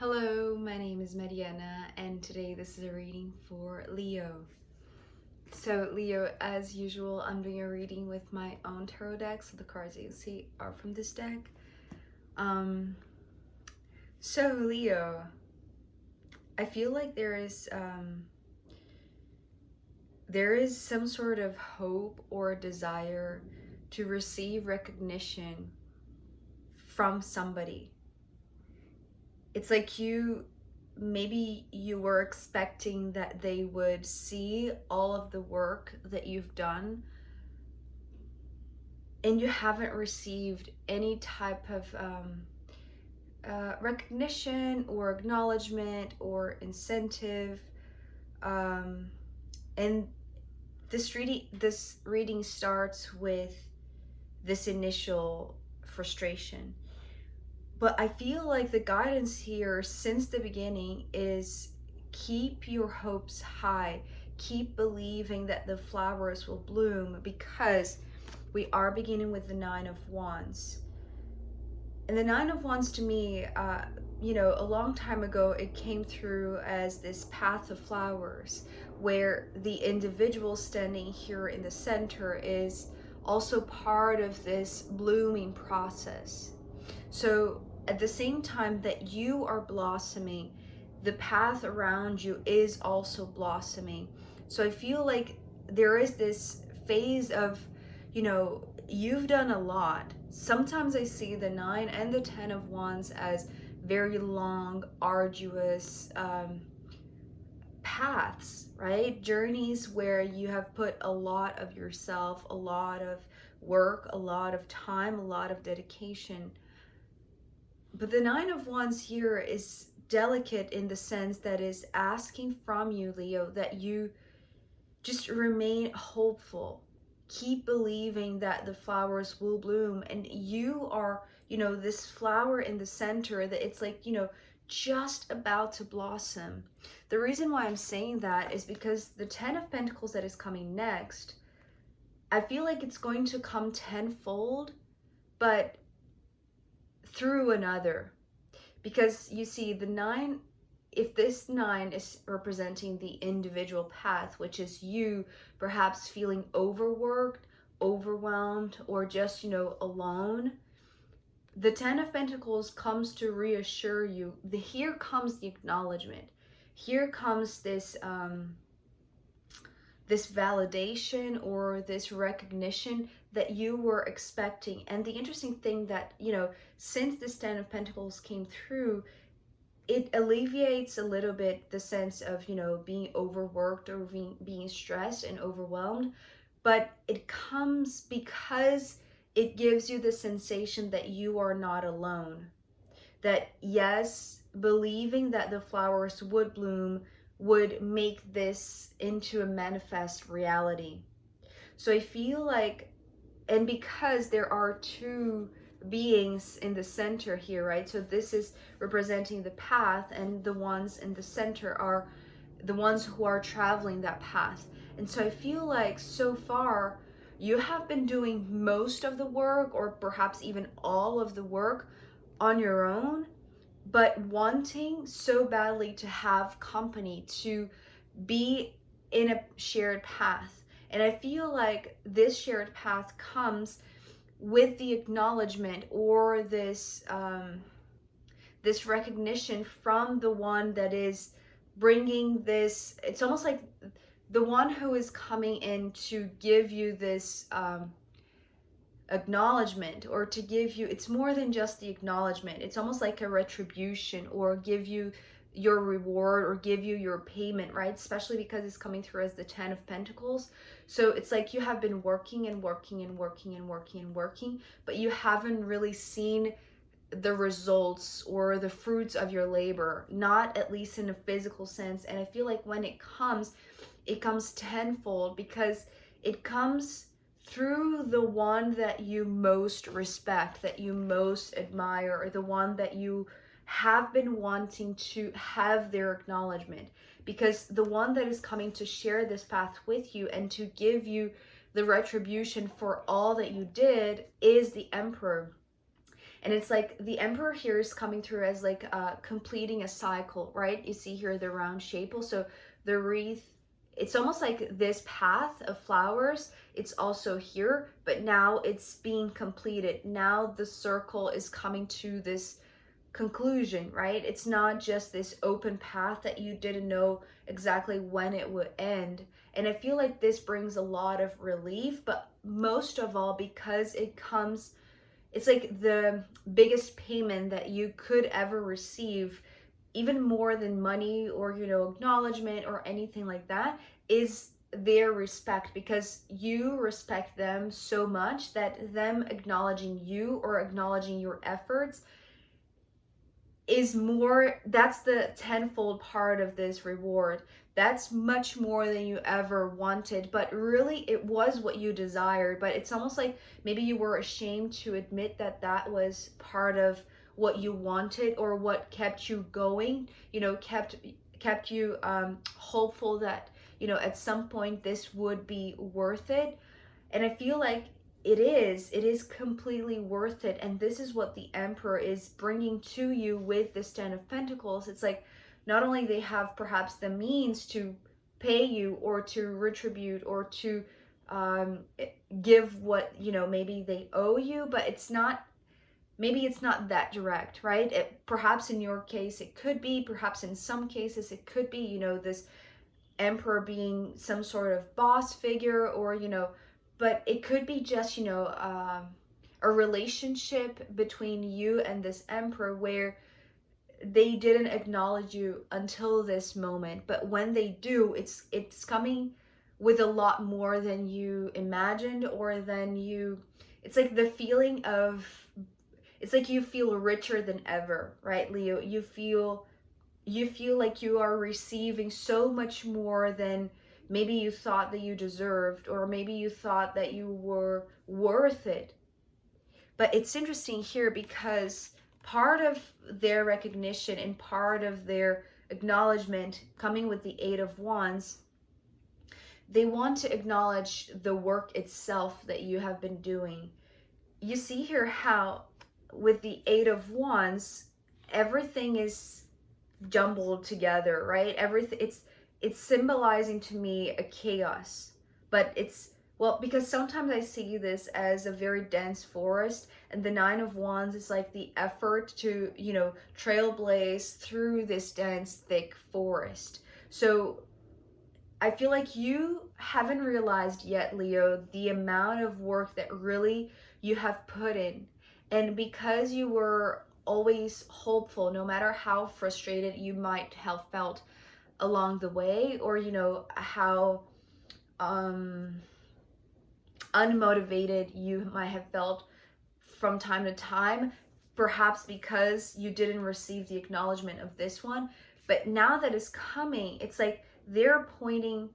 Hello, my name is Mariana, and today this is a reading for Leo. So, Leo, as usual, I'm doing a reading with my own tarot deck, so the cards that you see are from this deck. So Leo, I feel like there is some sort of hope or desire to receive recognition from somebody. It's like maybe you were expecting that they would see all of the work that you've done, and you haven't received any type of recognition or acknowledgement or incentive. And this reading starts with this initial frustration. But I feel like the guidance here since the beginning is keep your hopes high. Keep believing that the flowers will bloom, because we are beginning with the Nine of Wands. And the Nine of Wands to me, a long time ago, it came through as this path of flowers, where the individual standing here in the center is also part of this blooming process. So at the same time that you are blossoming, the path around you is also blossoming. So I feel like there is this phase of, you've done a lot. Sometimes I see the 9 and the 10 of Wands as very long, arduous paths, right? Journeys where you have put a lot of yourself, a lot of work, a lot of time, a lot of dedication. But the Nine of Wands here is delicate in the sense that is asking from you, Leo, that you just remain hopeful. Keep believing that the flowers will bloom. And you are, this flower in the center that it's like, just about to blossom. The reason why I'm saying that is because the 10 of Pentacles that is coming next, I feel like it's going to come tenfold, but through another. Because you see, the 9, if this 9 is representing the individual path, which is you perhaps feeling overworked, overwhelmed, or just, alone, the 10 of Pentacles comes to reassure you. Here comes the acknowledgement. Here comes this this validation or this recognition that you were expecting. And the interesting thing that, since this 10 of Pentacles came through, it alleviates a little bit the sense of, being overworked or being stressed and overwhelmed. But it comes because it gives you the sensation that you are not alone. That yes, believing that the flowers would bloom would make this into a manifest reality. So I feel like, and because there are two beings in the center here, right? So this is representing the path, and the ones in the center are the ones who are traveling that path. And so I feel like so far you have been doing most of the work, or perhaps even all of the work, on your own, but wanting so badly to have company, to be in a shared path. And I feel like this shared path comes with the acknowledgement or this this recognition from the one that is bringing this. It's almost like the one who is coming in to give you this acknowledgement, or to give you, it's more than just the acknowledgement. It's almost like a retribution, or give you your reward, or give you your payment, right? Especially because it's coming through as the 10 of Pentacles. So it's like you have been working and working and working and working and working, but you haven't really seen the results or the fruits of your labor, not at least in a physical sense. And I feel like when it comes tenfold, because it comes through the one that you most respect, that you most admire, or the one that you have been wanting to have their acknowledgement. Because the one that is coming to share this path with you and to give you the retribution for all that you did is the Emperor. And it's like the Emperor here is coming through as like completing a cycle, right? You see here the round shape. Also, the wreath, it's almost like this path of flowers, it's also here, but now it's being completed. Now the circle is coming to this conclusion, right? It's not just this open path that you didn't know exactly when it would end. And I feel like this brings a lot of relief, but most of all, because it comes, it's like the biggest payment that you could ever receive, even more than money or, you know, acknowledgement or anything like that, is their respect, because you respect them so much that them acknowledging you or acknowledging your efforts is more, that's the tenfold part of this reward. That's much more than you ever wanted, but really it was what you desired. But it's almost like maybe you were ashamed to admit that that was part of what you wanted or what kept you going, you know, kept you hopeful that, you know, at some point this would be worth it. And I feel like it is completely worth it. And this is what the Emperor is bringing to you with this Ten of Pentacles. It's like not only they have perhaps the means to pay you or to retribute or to um, give what, you know, maybe they owe you, but it's not, maybe it's not that direct, right? Perhaps in your case it could be, perhaps in some cases it could be, you know, this Emperor being some sort of boss figure, or, you know, but it could be just, you know, a relationship between you and this Emperor where they didn't acknowledge you until this moment, but when they do, it's coming with a lot more than you imagined or than you, it's like the feeling of, it's like you feel richer than ever, right, Leo? You feel like you are receiving so much more than maybe you thought that you deserved, or maybe you thought that you were worth it. But it's interesting here because part of their recognition and part of their acknowledgement coming with the Eight of Wands, they want to acknowledge the work itself that you have been doing. You see here how with the Eight of Wands, everything is jumbled together, right? Everything, it's symbolizing to me a chaos, but it's, well, because sometimes I see this as a very dense forest, and the Nine of Wands is like the effort to, you know, trailblaze through this dense, thick forest. So I feel like you haven't realized yet, Leo, the amount of work that really you have put in. And because you were always hopeful, no matter how frustrated you might have felt along the way, or, you know, how unmotivated you might have felt from time to time, perhaps because you didn't receive the acknowledgement of this one. But now that it's coming, it's like they're pointing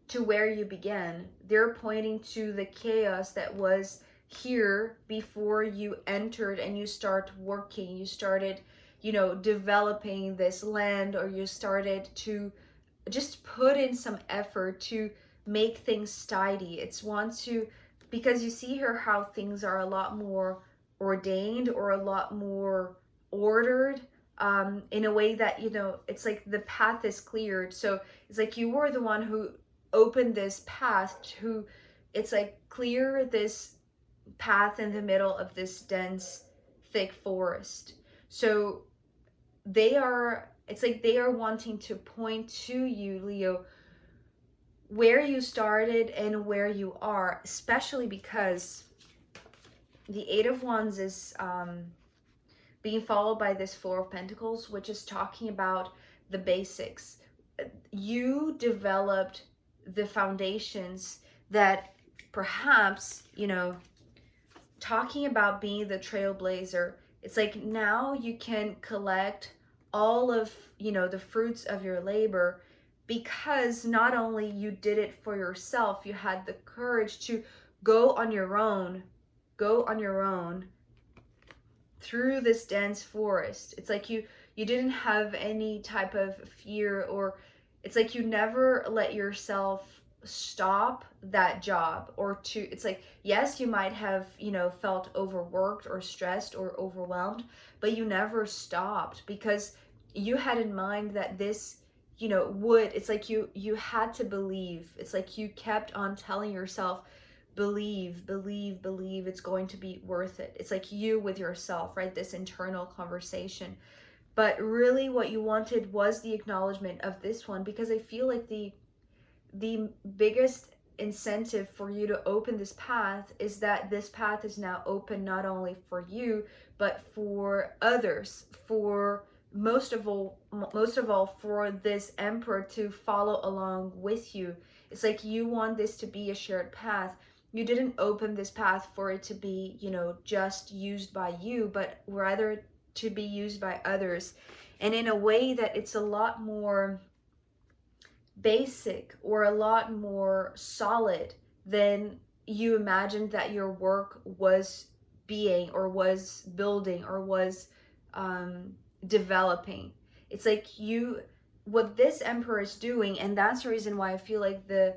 to where you began. They're pointing to the chaos that was here before you entered and you start working. You started, you know, developing this land, or you started to just put in some effort to make things tidy. It's want to, because you see here how things are a lot more ordained or a lot more ordered, in a way that, you know, it's like the path is cleared. So it's like you were the one who opened this path to, it's like clear this path in the middle of this dense, thick forest. So they are, it's like they are wanting to point to you, Leo, where you started and where you are, especially because the Eight of Wands is being followed by this Four of Pentacles, which is talking about the basics. You developed the foundations that perhaps, you know, talking about being the trailblazer, it's like now you can collect all of, you know, the fruits of your labor, because not only you did it for yourself, you had the courage to go on your own through this dense forest. It's like you didn't have any type of fear, or it's like you never let yourself stop that job, or to, it's like, yes, you might have, you know, felt overworked or stressed or overwhelmed, but you never stopped because you had in mind that this, you know, would, it's like you had to believe. It's like you kept on telling yourself, believe, believe, believe, it's going to be worth it. It's like you with yourself, right? This internal conversation. But really what you wanted was the acknowledgement of this one, because I feel like the biggest incentive for you to open this path is that this path is now open not only for you but for others, for most of all for this emperor to follow along with you. It's like you want this to be a shared path. You didn't open this path for it to be, you know, just used by you, but rather to be used by others, and in a way that it's a lot more basic or a lot more solid than you imagined that your work was being, or was building, or was developing. It's like you, what this emperor is doing, and that's the reason why I feel like the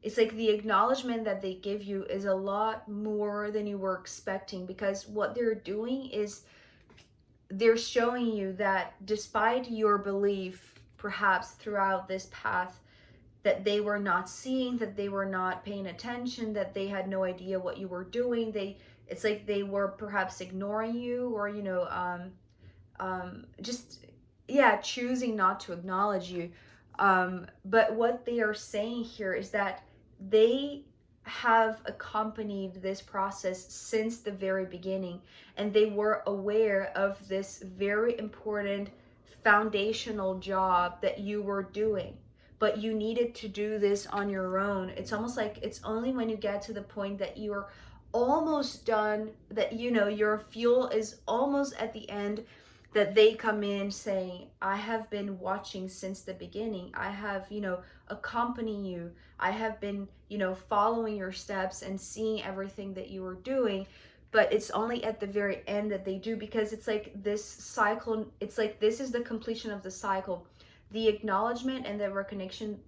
it's like the acknowledgement that they give you is a lot more than you were expecting, because what they're doing is they're showing you that despite your belief, perhaps throughout this path, that they were not seeing, that they were not paying attention, that they had no idea what you were doing. It's like they were perhaps ignoring you, or, you know, just, yeah, choosing not to acknowledge you. But what they are saying here is that they have accompanied this process since the very beginning, and they were aware of this very important foundational job that you were doing, but you needed to do this on your own. It's almost like it's only when you get to the point that you're almost done, that, you know, your fuel is almost at the end, that they come in saying, I have been watching since the beginning. I have, you know, accompanied you. I have been, you know, following your steps and seeing everything that you were doing. But it's only at the very end that they do, because it's like this cycle. It's like this is the completion of the cycle. The acknowledgement and the recognition,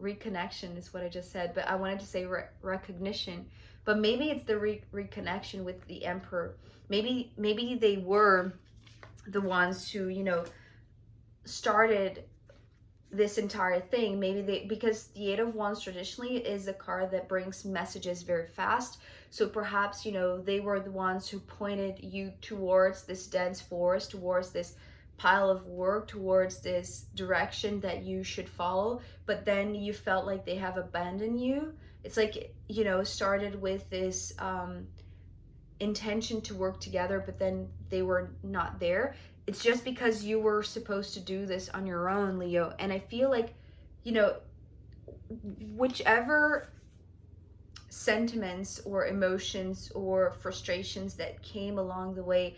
reconnection is what I just said, but I wanted to say recognition. But maybe it's the reconnection with the emperor. Maybe they were the ones who, you know, started this entire thing. Maybe they, because the Eight of Wands traditionally is a card that brings messages very fast. So perhaps, you know, they were the ones who pointed you towards this dense forest, towards this pile of work, towards this direction that you should follow. But then you felt like they have abandoned you. It's like, you know, started with this intention to work together, but then they were not there. It's just because you were supposed to do this on your own, Leo. And I feel like, you know, whichever sentiments or emotions or frustrations that came along the way,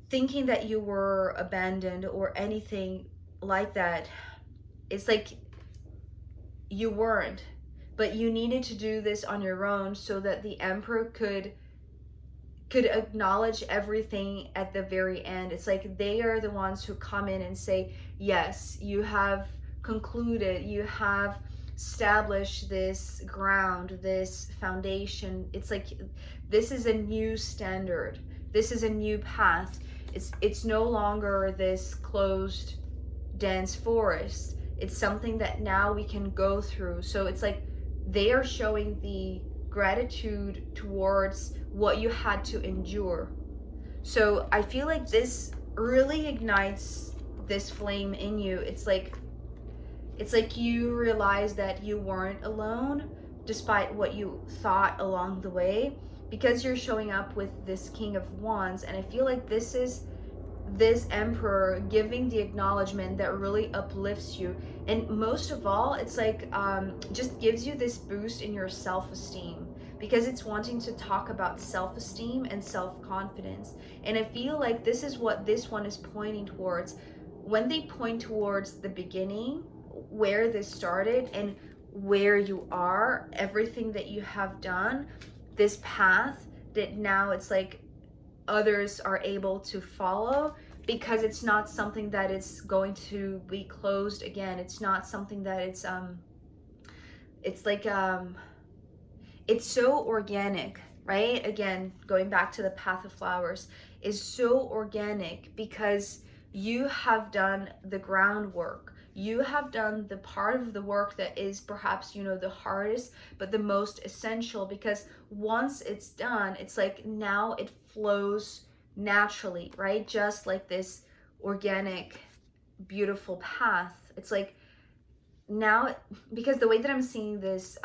thinking that you were abandoned or anything like that, it's like you weren't. But you needed to do this on your own so that the emperor could acknowledge everything at the very end. It's like they are the ones who come in and say, yes, you have concluded, you have established this ground, this foundation. It's like this is a new standard, this is a new path. It's no longer this closed dense forest. It's something that now we can go through. So it's like they are showing the gratitude towards what you had to endure. So I feel like this really ignites this flame in you. It's like you realize that you weren't alone despite what you thought along the way, because you're showing up with this King of Wands. And I feel like this is this emperor giving the acknowledgement that really uplifts you. And most of all, it's like just gives you this boost in your self-esteem, because it's wanting to talk about self-esteem and self-confidence. And I feel like this is what this one is pointing towards. When they point towards the beginning, where this started and where you are, everything that you have done, this path that now it's like others are able to follow, because it's not something that is going to be closed again. It's not something that it's like it's so organic, right? Again, going back to the path of flowers, is so organic because you have done the groundwork. You have done the part of the work that is perhaps, you know, the hardest, but the most essential, because once it's done, it's like now it flows naturally, right? Just like this organic, beautiful path. It's like now, because the way that I'm seeing this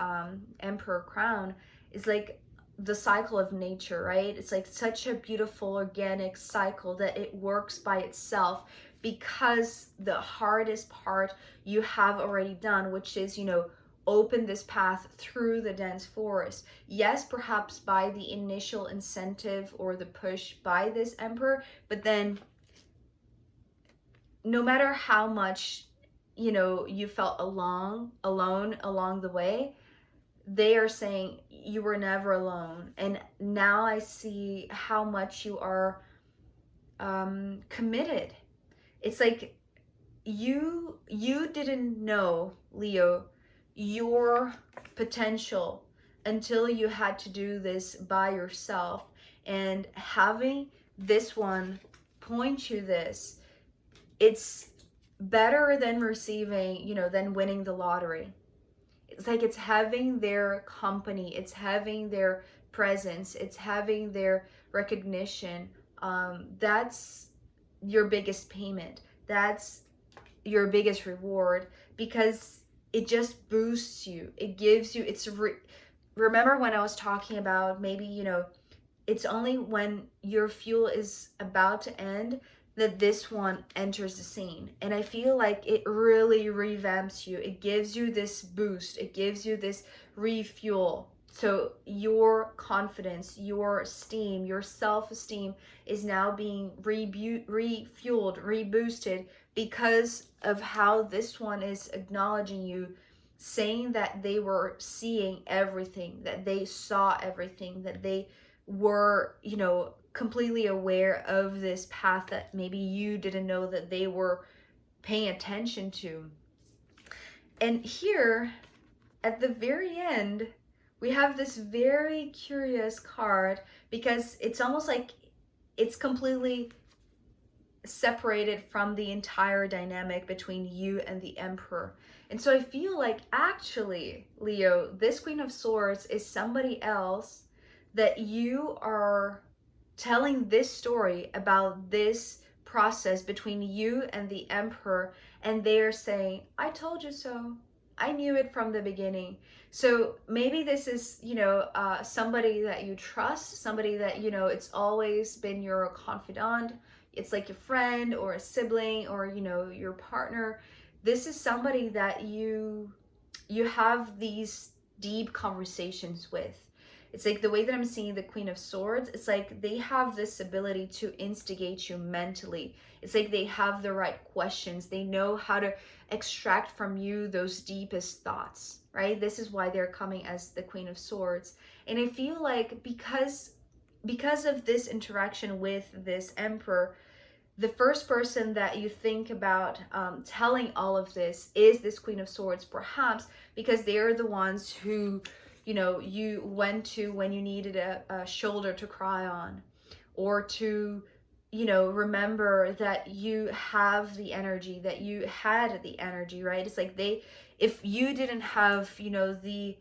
emperor crown is like the cycle of nature, right? It's like such a beautiful organic cycle that it works by itself, because the hardest part you have already done, which is, you know, open this path through the dense forest. Yes, perhaps by the initial incentive or the push by this emperor, but then no matter how much, you know, you felt alone along the way, they are saying you were never alone. And now I see how much you are committed. It's like you didn't know, Leo, your potential until you had to do this by yourself. And having this one point you this, it's better than receiving, you know, than winning the lottery. It's like it's having their company, it's having their presence, it's having their recognition. That's your biggest payment. That's your biggest reward, because it just boosts you. It gives you, remember when I was talking about, maybe, you know, it's only when your fuel is about to end that this one enters the scene. And I feel like it really revamps you. It gives you this boost. It gives you this refuel. So your confidence, your esteem, your self-esteem is now being refueled, reboosted, because of how this one is acknowledging you, saying that they were seeing everything, that they saw everything, that they were, you know, completely aware of this path that maybe you didn't know that they were paying attention to. And here at the very end, we have this very curious card, because it's almost like it's completely separated from the entire dynamic between you and the emperor. And so I feel like, actually, Leo, this Queen of Swords is somebody else that you are telling this story about, this process between you and the emperor, and they're saying, I told you so. I knew it from the beginning. So maybe this is, you know, somebody that you trust, somebody that, you know, it's always been your confidant. It's like a friend or a sibling or, you know, your partner. This is somebody that you have these deep conversations with. It's like the way that I'm seeing the Queen of Swords, it's like they have this ability to instigate you mentally. It's like they have the right questions. They know how to extract from you those deepest thoughts, right? This is why they're coming as the Queen of Swords. And I feel like because of this interaction with this emperor, the first person that you think about telling all of this is this Queen of Swords, perhaps because they are the ones who, you know, you went to when you needed a shoulder to cry on, or to, you know, remember that you have the energy, that you had the energy, right? It's like if you didn't have, you know, the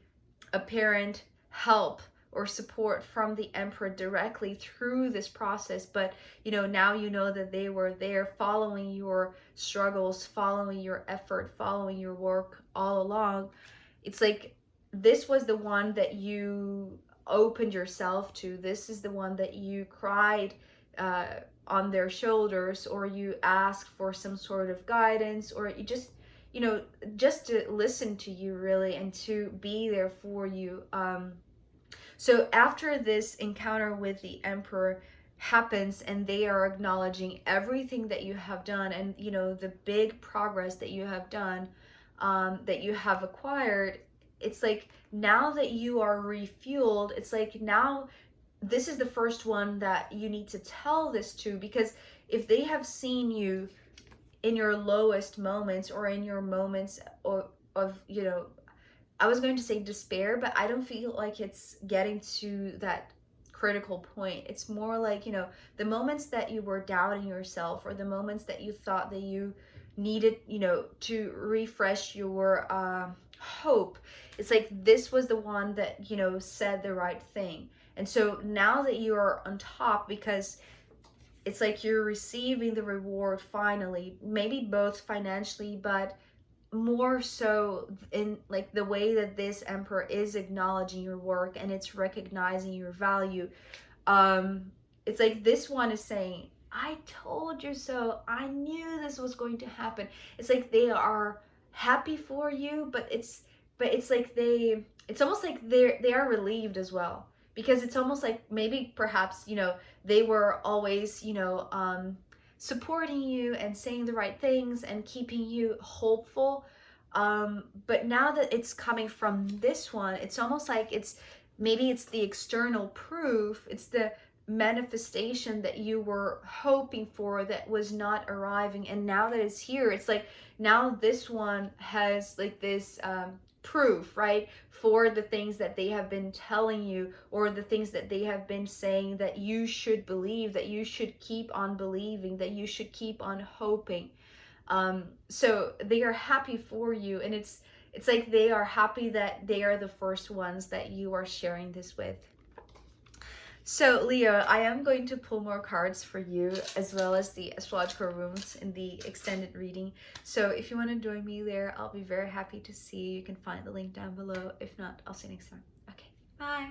apparent help or support from the emperor directly through this process, but, you know, now you know that they were there following your struggles, following your effort, following your work all along. It's like this was the one that you opened yourself to. This is the one that you cried on their shoulders, or you asked for some sort of guidance, or you just, you know, just to listen to you, really, and to be there for you. So after this encounter with the emperor happens, and they are acknowledging everything that you have done, and, you know, the big progress that you have done, that you have acquired, it's like now that you are refueled, it's like now this is the first one that you need to tell this to, because if they have seen you in your lowest moments, or in your moments of you know, I was going to say despair, but I don't feel like it's getting to that critical point. It's more like, you know, the moments that you were doubting yourself, or the moments that you thought that you needed, you know, to refresh your hope. It's like this was the one that, you know, said the right thing. And so now that you are on top, because it's like you're receiving the reward finally, maybe both financially, but more so in like the way that this emperor is acknowledging your work and it's recognizing your value. um it's like this one is saying, I told you so, I knew this was going to happen. It's like they are happy for you, but it's like it's almost like they are relieved as well, because it's almost like maybe perhaps, you know, they were always, you know, supporting you and saying the right things and keeping you hopeful. But now that it's coming from this one, it's almost like it's, maybe it's the external proof, it's the manifestation that you were hoping for that was not arriving, and now that it's here, it's like now this one has like this proof, right, for the things that they have been telling you, or the things that they have been saying, that you should believe, that you should keep on believing, that you should keep on hoping. So they are happy for you, and it's like they are happy that they are the first ones that you are sharing this with. So Leo, I am going to pull more cards for you, as well as the astrological rooms in the extended reading. So if you want to join me there, I'll be very happy to see you. You can find the link down below. If not, I'll see you next time. Okay, bye.